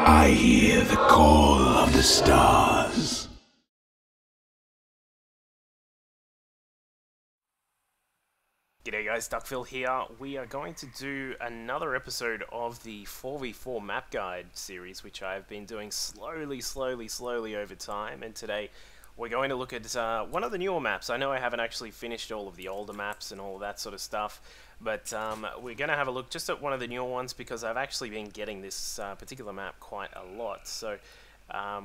I hear the call of the stars. G'day guys, Duckville here. We are going to do another episode of the 4v4 map guide series, which I've been doing slowly over time, and today we're going to look at one of the newer maps. I know I haven't actually finished all of the older maps and all of that sort of stuff, but we're going to have a look just at one of the newer ones because I've actually been getting this particular map quite a lot. So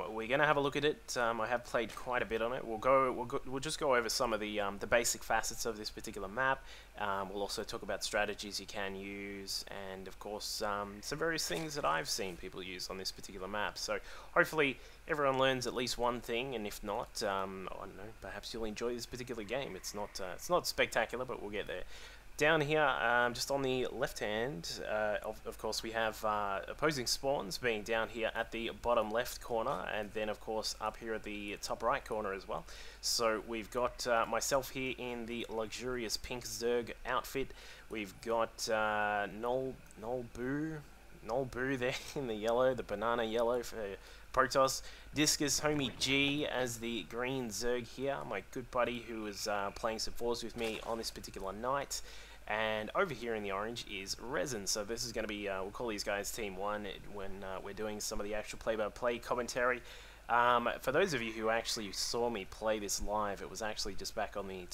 we're going to have a look at it. I have played quite a bit on it. We'll just go over some of the basic facets of this particular map. We'll also talk about strategies you can use, and of course some various things that I've seen people use on this particular map. So hopefully everyone learns at least one thing, and if not, I don't know, perhaps you'll enjoy this particular game. It's not spectacular, but we'll get there. Down here, just on the left hand, of course we have opposing spawns being down here at the bottom left corner, and then of course up here at the top right corner as well. So we've got myself here in the luxurious pink Zerg outfit. We've got Null Boo there in the yellow, the banana yellow for Protoss. Discus Homie G as the green Zerg here, my good buddy who is playing some fours with me on this particular night. And over here in the orange is Resin. So this is going to be, we'll call these guys Team 1 when we're doing some of the actual play-by-play commentary. For those of you who actually saw me play this live, it was actually just back on the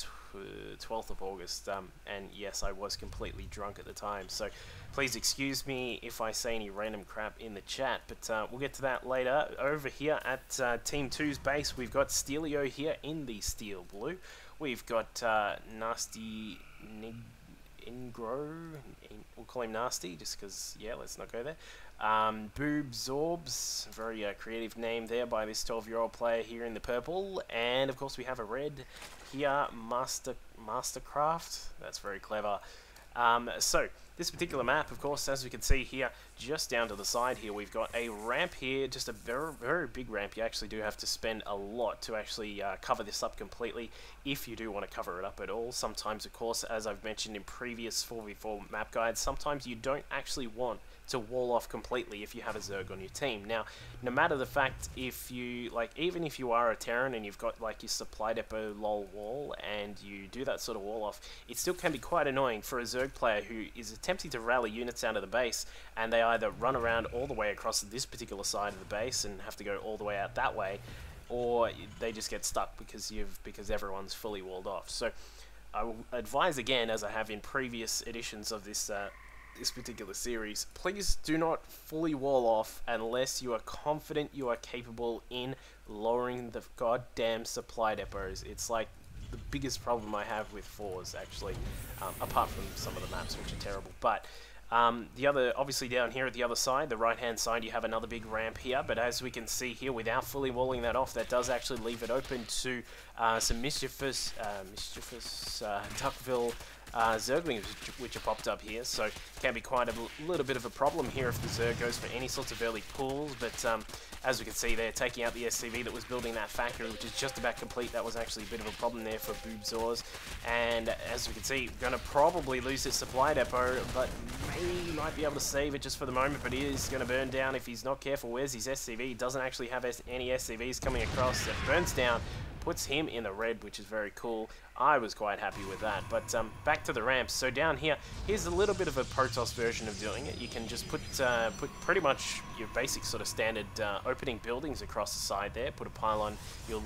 12th of August. And yes, I was completely drunk at the time. So please excuse me if I say any random crap in the chat, but we'll get to that later. Over here at Team 2's base, we've got Steelio here in the steel blue. We've got Nasty Ingro, we'll call him Nasty, just because, yeah, let's not go there. Boob Zorbs, very creative name there by this 12-year-old player here in the purple. And, of course, we have a red here, Mastercraft. That's very clever. So, this particular map, of course, as we can see here, just down to the side here, we've got a ramp here, just a very big ramp. You actually do have to spend a lot to actually cover this up completely, if you do want to cover it up at all. Sometimes, of course, as I've mentioned in previous 4v4 map guides, sometimes you don't actually want to wall off completely if you have a Zerg on your team. Now, no matter the fact, if you, like, even if you are a Terran and you've got, like, your supply depot lol wall, and you do that sort of wall off, it still can be quite annoying for a Zerg player who is attempting to rally units out of the base, and they either run around all the way across this particular side of the base and have to go all the way out that way, or they just get stuck because everyone's fully walled off. So I will advise again, as I have in previous editions of this this particular series, please do not fully wall off unless you are confident you are capable in lowering the goddamn supply depots. It's like the biggest problem I have with fours, actually, apart from some of the maps which are terrible. But the other, obviously down here at the other side, the right hand side, you have another big ramp here, but as we can see here, without fully walling that off, that does actually leave it open to some mischievous Duckville Zerglings which are popped up here, so can be quite a little bit of a problem here if the Zerg goes for any sorts of early pulls. But as we can see, they're taking out the SCV that was building that factory, which is just about complete. That was actually a bit of a problem there for Boob Zors, and as we can see, going to probably lose his supply depot, but maybe he might be able to save it just for the moment. But he is going to burn down if he's not careful. Where's his SCV? He doesn't actually have any SCVs coming across. It burns down, puts him in the red, which is very cool. I was quite happy with that. But back to the ramps. So down here, here's a little bit of a Protoss version of doing it. You can just put pretty much your basic sort of standard opening buildings across the side there. Put a pylon.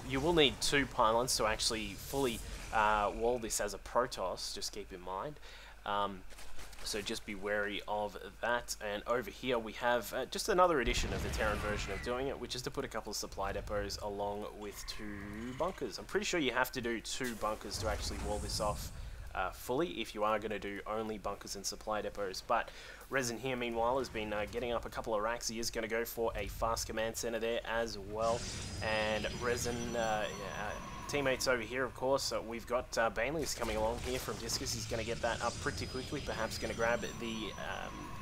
You will need 2 pylons to actually fully wall this as a Protoss. Just keep in mind. So just be wary of that. And over here we have just another edition of the Terran version of doing it, which is to put a couple of supply depots along with 2 bunkers. I'm pretty sure you have to do 2 bunkers to actually wall this off fully if you are going to do only bunkers and supply depots. But Resin here, meanwhile, has been getting up a couple of racks. He is going to go for a fast command center there as well. And Resin... teammates over here, of course, we've got Bainley's coming along here from Discus. He's going to get that up pretty quickly, perhaps going to grab the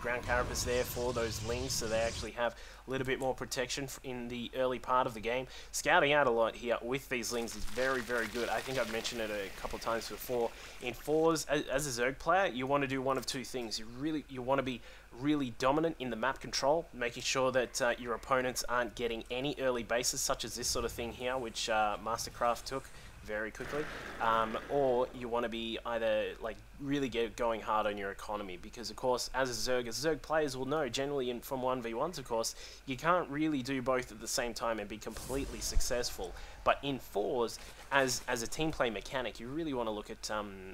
ground carapace there for those lings, so they actually have a little bit more protection in the early part of the game. Scouting out a lot here with these lings is very, very good. I think I've mentioned it a couple of times before. In fours, as a Zerg player, you want to do one of 2 things. You want to be really dominant in the map control, making sure that your opponents aren't getting any early bases, such as this sort of thing here, which Mastercraft took very quickly, or you want to be either like really get going hard on your economy, because of course as Zerg players will know, generally from 1v1s of course, you can't really do both at the same time and be completely successful. But in 4s, as a team play mechanic, you really want to look at,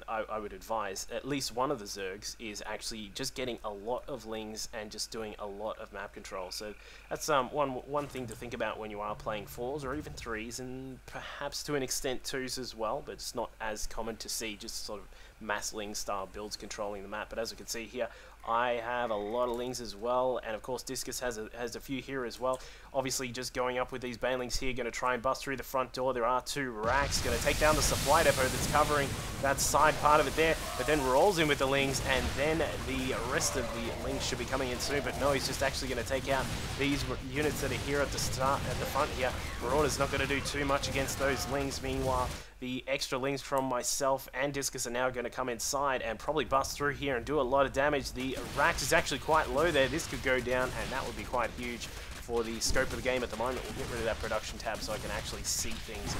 I would advise, at least one of the Zergs is actually just getting a lot of lings and just doing a lot of map control. So that's one thing to think about when you are playing 4s or even 3s, and perhaps to an extent 2s as well, but it's not as common to see just sort of mass ling style builds controlling the map. But as we can see here, I have a lot of lings as well, and of course Discus has a few here as well. Obviously just going up with these banelings here, going to try and bust through the front door. There are 2 racks, going to take down the supply depot that's covering that side part of it there, but then rolls in with the lings, and then the rest of the lings should be coming in soon. But no, he's just actually going to take out these units that are here at the front here. Marauder's not going to do too much against those lings. Meanwhile, the extra lings from myself and Discus are now going to come inside and probably bust through here and do a lot of damage. The Rax is actually quite low there. This could go down, and that would be quite huge for the scope of the game at the moment. We'll get rid of that production tab so I can actually see things.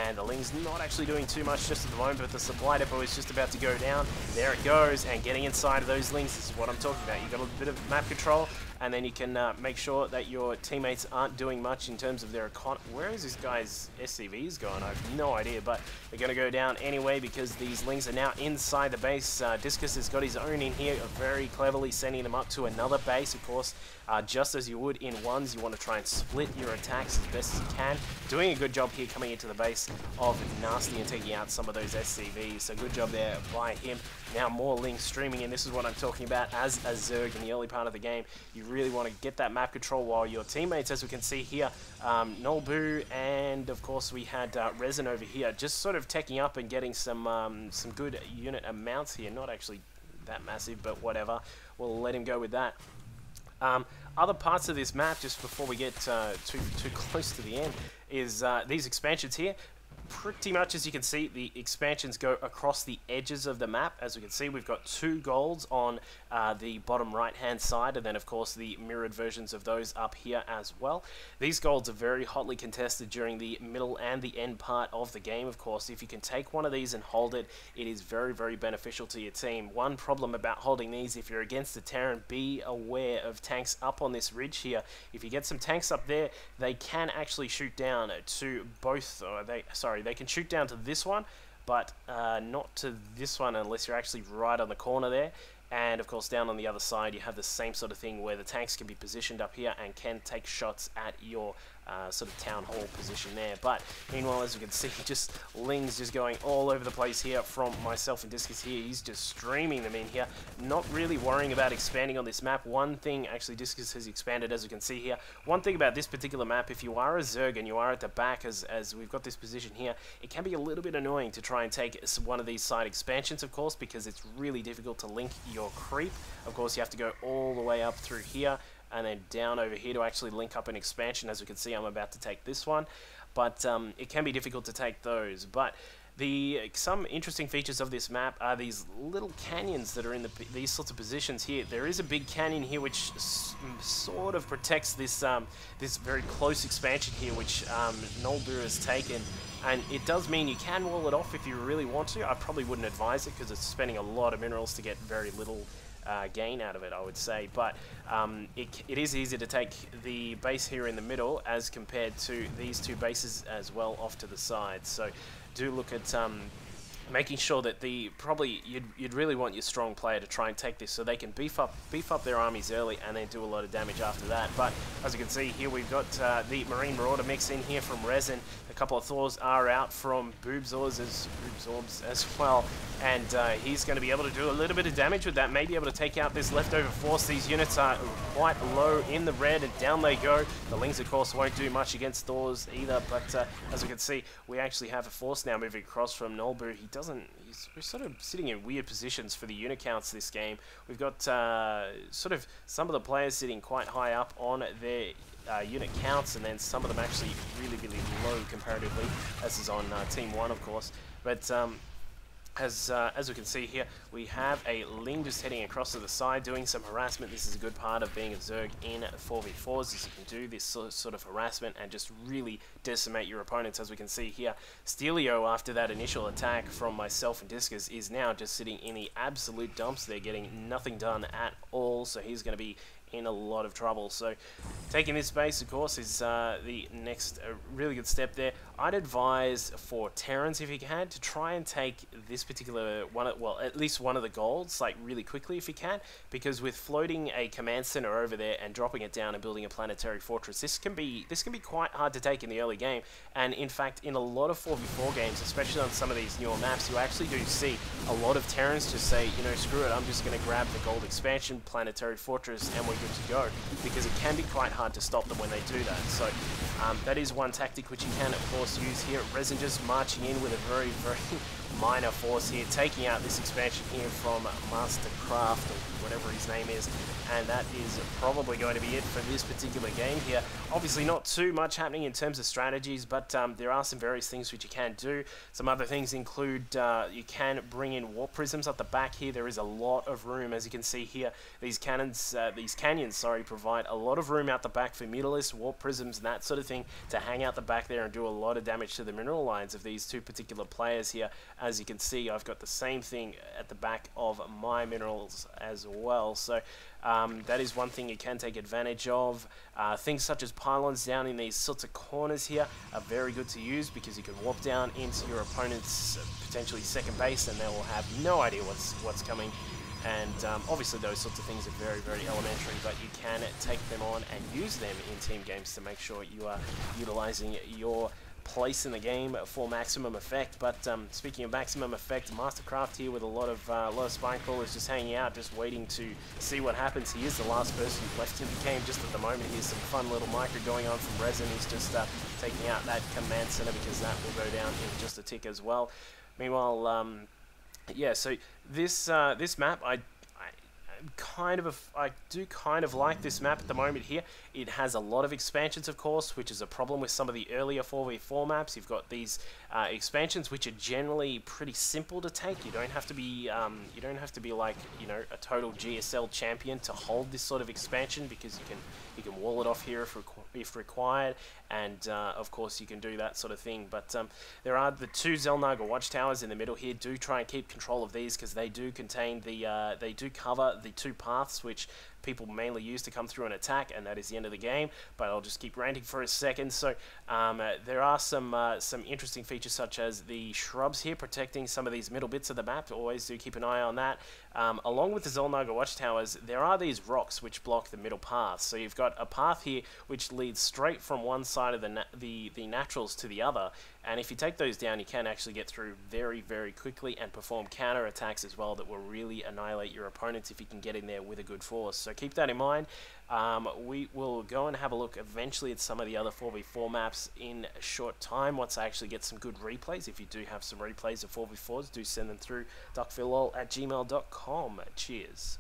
And the Ling's not actually doing too much just at the moment, but the supply depot is just about to go down. There it goes, and getting inside of those Lings, this is what I'm talking about. You've got a bit of map control, and then you can make sure that your teammates aren't doing much in terms of their where is this guy's SCVs going? I have no idea, but they're going to go down anyway because these Lings are now inside the base. Discus has got his own in here, very cleverly sending them up to another base, of course. Just as you would in 1s, you want to try and split your attacks as best as you can. Doing a good job here coming into the base of Nasty and taking out some of those SCVs. So good job there by him. Now more Lings streaming in. This is what I'm talking about as a Zerg in the early part of the game. You really want to get that map control while your teammates, as we can see here, Nolbu, and of course we had Resin over here, just sort of teching up and getting some good unit amounts here. Not actually that massive, but whatever. We'll let him go with that. Other parts of this map, just before we get too close to the end, is these expansions here. Pretty much, as you can see, the expansions go across the edges of the map. As we can see, we've got 2 golds on the bottom right hand side, and then of course the mirrored versions of those up here as well. These golds are very hotly contested during the middle and the end part of the game. Of course, if you can take one of these and hold it, it is very, very beneficial to your team. One problem about holding these, if you're against the Terran, be aware of tanks up on this ridge here. If you get some tanks up there, they can actually shoot down to both, they can shoot down to this one, but not to this one unless you're actually right on the corner there. And of course down on the other side you have the same sort of thing where the tanks can be positioned up here and can take shots at your sort of town hall position there. But meanwhile, as you can see, just Lings just going all over the place here from myself and Discus here. He's just streaming them in here, not really worrying about expanding on this map. One thing, actually Discus has expanded, as you can see here. One thing about this particular map, if you are a Zerg and you are at the back, as we've got this position here, it can be a little bit annoying to try and take one of these side expansions, of course, because it's really difficult to link your creep. Of course, you have to go all the way up through here and then down over here to actually link up an expansion. As we can see, I'm about to take this one, but it can be difficult to take those. But some interesting features of this map are these little canyons that are in these sorts of positions here. There is a big canyon here which sort of protects this this very close expansion here, which Nolbu has taken. And it does mean you can wall it off if you really want to. I probably wouldn't advise it because it's spending a lot of minerals to get very little gain out of it, I would say. But it is easy to take the base here in the middle as compared to these 2 bases as well off to the side. So do look at making sure that you'd really want your strong player to try and take this so they can beef up their armies early and then do a lot of damage after that. But as you can see here, we've got the Marine Marauder mix in here from Resin. A couple of Thors are out from Boobsorbs as well, and he's going to be able to do a little bit of damage with that, maybe able to take out this leftover force. These units are quite low in the red, and down they go. The Lings, of course, won't do much against Thors either, but as we can see, we actually have a force now moving across from Nolbu. We're sort of sitting in weird positions for the unit counts this game. We've got sort of some of the players sitting quite high up on their unit counts, and then some of them actually really, really low comparatively. This is on Team 1, of course. But As we can see here, we have a Ling just heading across to the side, doing some harassment. This is a good part of being a Zerg in 4v4s, as you can do this sort of harassment and just really decimate your opponents. As we can see here, Steelio, after that initial attack from myself and Discus, is now just sitting in the absolute dumps. They're getting nothing done at all, so he's going to be in a lot of trouble. So taking this base, of course, is the next really good step there. I'd advise for Terrans, if you can, to try and take this particular one, well, at least one of the golds, like really quickly if you can, because with floating a command center over there and dropping it down and building a planetary fortress, this can be quite hard to take in the early game. And in fact, in a lot of 4v4 games, especially on some of these newer maps, you actually do see a lot of Terrans just say, you know, screw it, I'm just going to grab the gold expansion, planetary fortress, and we're good to go, because it can be quite hard to stop them when they do that. So that is one tactic which you can, of course, use here. Resin just marching in with a very, very minor force here, taking out this expansion here from Mastercraft, or whatever his name is, and that is probably going to be it for this particular game here. Obviously not too much happening in terms of strategies, but there are some various things which you can do. Some other things include you can bring in warp prisms at the back here. There is a lot of room, as you can see here. These canyons, provide a lot of room out the back for mutalisks, warp prisms, and that sort of thing to hang out the back there and do a lot of damage to the mineral lines of these two particular players here. As you can see, I've got the same thing at the back of my minerals as well. So that is one thing you can take advantage of. Things such as pylons down in these sorts of corners here are very good to use, because you can warp down into your opponent's potentially second base and they will have no idea what's coming. And obviously those sorts of things are very, very elementary, but you can take them on and use them in team games to make sure you are utilizing your place in the game for maximum effect. But speaking of maximum effect, Mastercraft here with a lot of spine crawlers just hanging out, just waiting to see what happens. He is the last person left in the game just at the moment. Here's some fun little micro going on from Resin. He's just taking out that command center, because that will go down in just a tick as well. Meanwhile, yeah, so this map, I do kind of like this map at the moment here. It has a lot of expansions, of course, which is a problem with some of the earlier 4v4 maps. You've got these expansions which are generally pretty simple to take. You don't have to be like, you know, a total GSL champion to hold this sort of expansion, because you can wall it off here if required, and of course you can do that sort of thing. But there are the two Zelnaga watchtowers in the middle here. Do try and keep control of these, because they do contain they do cover the two paths which people mainly use to come through and attack, and that is the end of the game. But I'll just keep ranting for a second. So there are some interesting features, such as the shrubs here protecting some of these middle bits of the map. Always do keep an eye on that. Along with the Zelnaga watchtowers, there are these rocks which block the middle path. So you've got a path here which leads straight from one side of the naturals to the other, and if you take those down, you can actually get through very, very quickly and perform counter attacks as well that will really annihilate your opponents if you can get in there with a good force. So keep that in mind. We will go and have a look eventually at some of the other 4v4 maps in a short time, once I actually get some good replays. If you do have some replays of 4v4s, do send them through duckphillol@gmail.com. Cheers.